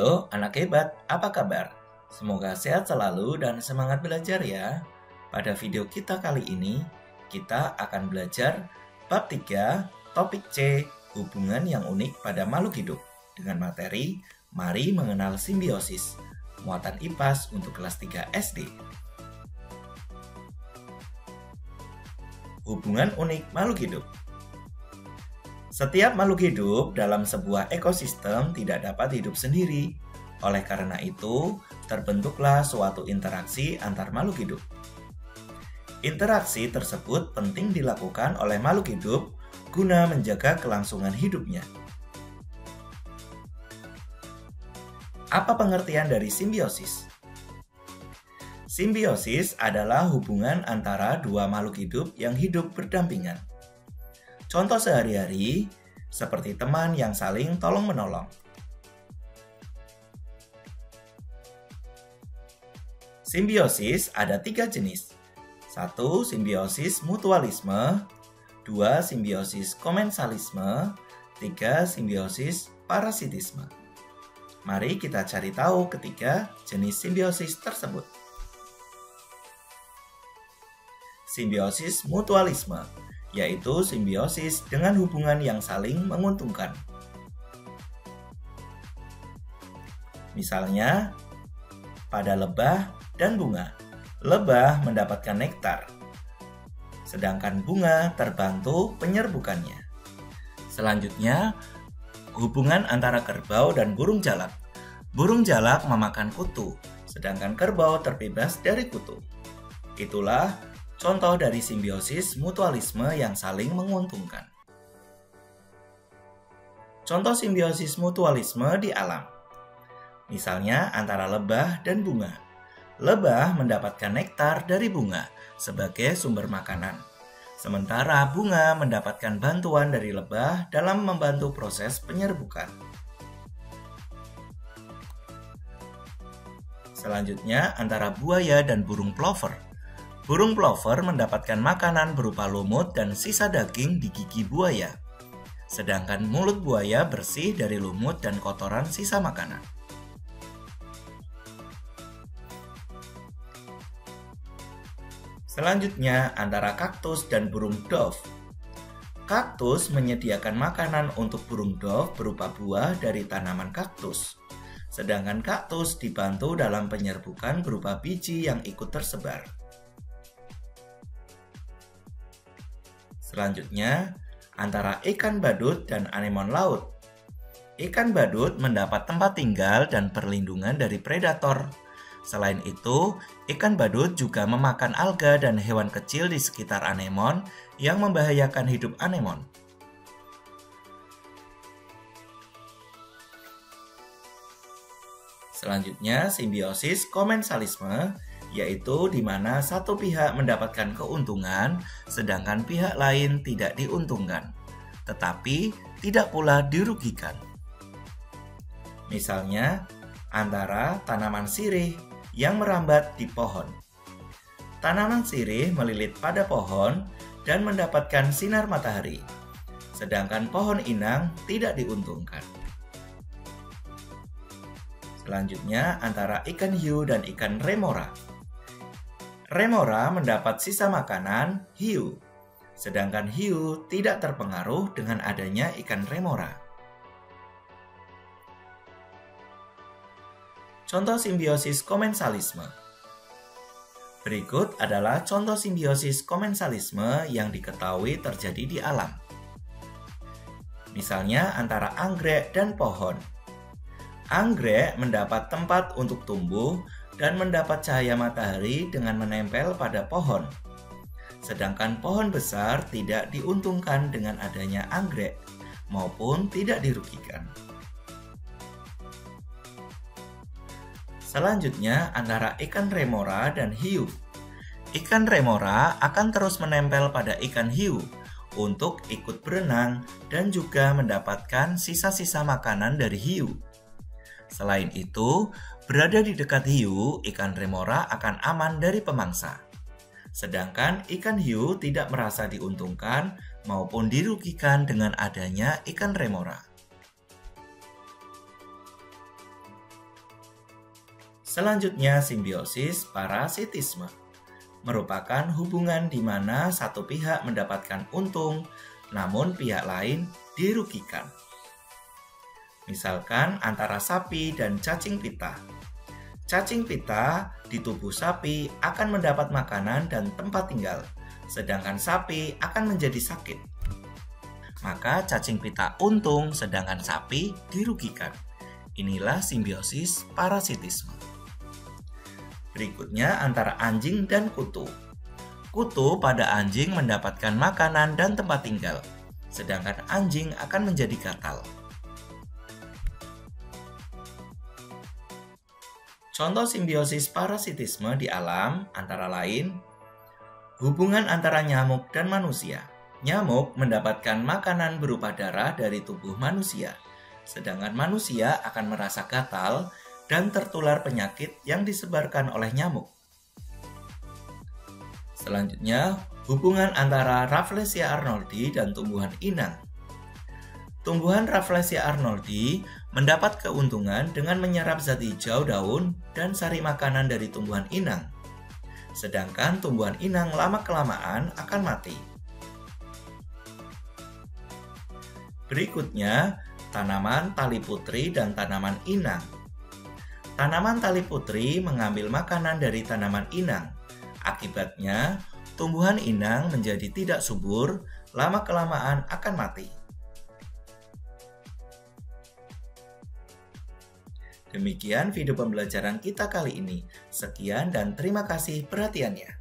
Halo anak hebat, apa kabar? Semoga sehat selalu dan semangat belajar ya. Pada video kita kali ini, kita akan belajar bab 3, topik C, hubungan yang unik pada makhluk hidup dengan materi Mari Mengenal Simbiosis, muatan IPAS untuk kelas 3 SD. Hubungan unik makhluk hidup. Setiap makhluk hidup dalam sebuah ekosistem tidak dapat hidup sendiri. Oleh karena itu, terbentuklah suatu interaksi antar makhluk hidup. Interaksi tersebut penting dilakukan oleh makhluk hidup guna menjaga kelangsungan hidupnya. Apa pengertian dari simbiosis? Simbiosis adalah hubungan antara dua makhluk hidup yang hidup berdampingan. Contoh sehari-hari seperti teman yang saling tolong-menolong. Simbiosis ada 3 jenis. 1. Simbiosis mutualisme, 2. Simbiosis komensalisme, 3. Simbiosis parasitisme. Mari kita cari tahu ketiga jenis simbiosis tersebut. Simbiosis mutualisme yaitu simbiosis dengan hubungan yang saling menguntungkan. Misalnya, pada lebah dan bunga. Lebah mendapatkan nektar, sedangkan bunga terbantu penyerbukannya. Selanjutnya, hubungan antara kerbau dan burung jalak. Burung jalak memakan kutu, sedangkan kerbau terbebas dari kutu. Itulah contoh dari simbiosis mutualisme yang saling menguntungkan. Contoh simbiosis mutualisme di alam. Misalnya antara lebah dan bunga. Lebah mendapatkan nektar dari bunga sebagai sumber makanan. Sementara bunga mendapatkan bantuan dari lebah dalam membantu proses penyerbukan. Selanjutnya antara buaya dan burung plover. Burung plover mendapatkan makanan berupa lumut dan sisa daging di gigi buaya. Sedangkan mulut buaya bersih dari lumut dan kotoran sisa makanan. Selanjutnya antara kaktus dan burung dove. Kaktus menyediakan makanan untuk burung dove berupa buah dari tanaman kaktus. Sedangkan kaktus dibantu dalam penyerbukan berupa biji yang ikut tersebar. Selanjutnya, antara ikan badut dan anemon laut. Ikan badut mendapat tempat tinggal dan perlindungan dari predator. Selain itu, ikan badut juga memakan alga dan hewan kecil di sekitar anemon yang membahayakan hidup anemon. Selanjutnya, simbiosis komensalisme, yaitu di mana satu pihak mendapatkan keuntungan, sedangkan pihak lain tidak diuntungkan, tetapi tidak pula dirugikan. Misalnya, antara tanaman sirih yang merambat di pohon. Tanaman sirih melilit pada pohon dan mendapatkan sinar matahari, sedangkan pohon inang tidak diuntungkan. Selanjutnya, antara ikan hiu dan ikan remora. Remora mendapat sisa makanan hiu, sedangkan hiu tidak terpengaruh dengan adanya ikan remora. Contoh simbiosis komensalisme. Berikut adalah contoh simbiosis komensalisme yang diketahui terjadi di alam. Misalnya antara anggrek dan pohon. Anggrek mendapat tempat untuk tumbuh dan mendapat cahaya matahari dengan menempel pada pohon. Sedangkan pohon besar tidak diuntungkan dengan adanya anggrek maupun tidak dirugikan. Selanjutnya antara ikan remora dan hiu. Ikan remora akan terus menempel pada ikan hiu untuk ikut berenang dan juga mendapatkan sisa-sisa makanan dari hiu. Selain itu, berada di dekat hiu, ikan remora akan aman dari pemangsa. Sedangkan ikan hiu tidak merasa diuntungkan maupun dirugikan dengan adanya ikan remora. Selanjutnya, simbiosis parasitisme merupakan hubungan di mana satu pihak mendapatkan untung, namun pihak lain dirugikan. Misalkan antara sapi dan cacing pita. Cacing pita di tubuh sapi akan mendapat makanan dan tempat tinggal, sedangkan sapi akan menjadi sakit. Maka cacing pita untung, sedangkan sapi dirugikan. Inilah simbiosis parasitisme. Berikutnya antara anjing dan kutu. Kutu pada anjing mendapatkan makanan dan tempat tinggal, sedangkan anjing akan menjadi gatal. Contoh simbiosis parasitisme di alam antara lain hubungan antara nyamuk dan manusia. Nyamuk mendapatkan makanan berupa darah dari tubuh manusia, sedangkan manusia akan merasa gatal dan tertular penyakit yang disebarkan oleh nyamuk. Selanjutnya, hubungan antara Rafflesia arnoldi dan tumbuhan inang. Tumbuhan Rafflesia arnoldi mendapat keuntungan dengan menyerap zat hijau daun dan sari makanan dari tumbuhan inang. Sedangkan tumbuhan inang lama-kelamaan akan mati. Berikutnya, tanaman tali putri dan tanaman inang. Tanaman tali putri mengambil makanan dari tanaman inang. Akibatnya, tumbuhan inang menjadi tidak subur, lama-kelamaan akan mati. Demikian video pembelajaran kita kali ini. Sekian dan terima kasih perhatiannya.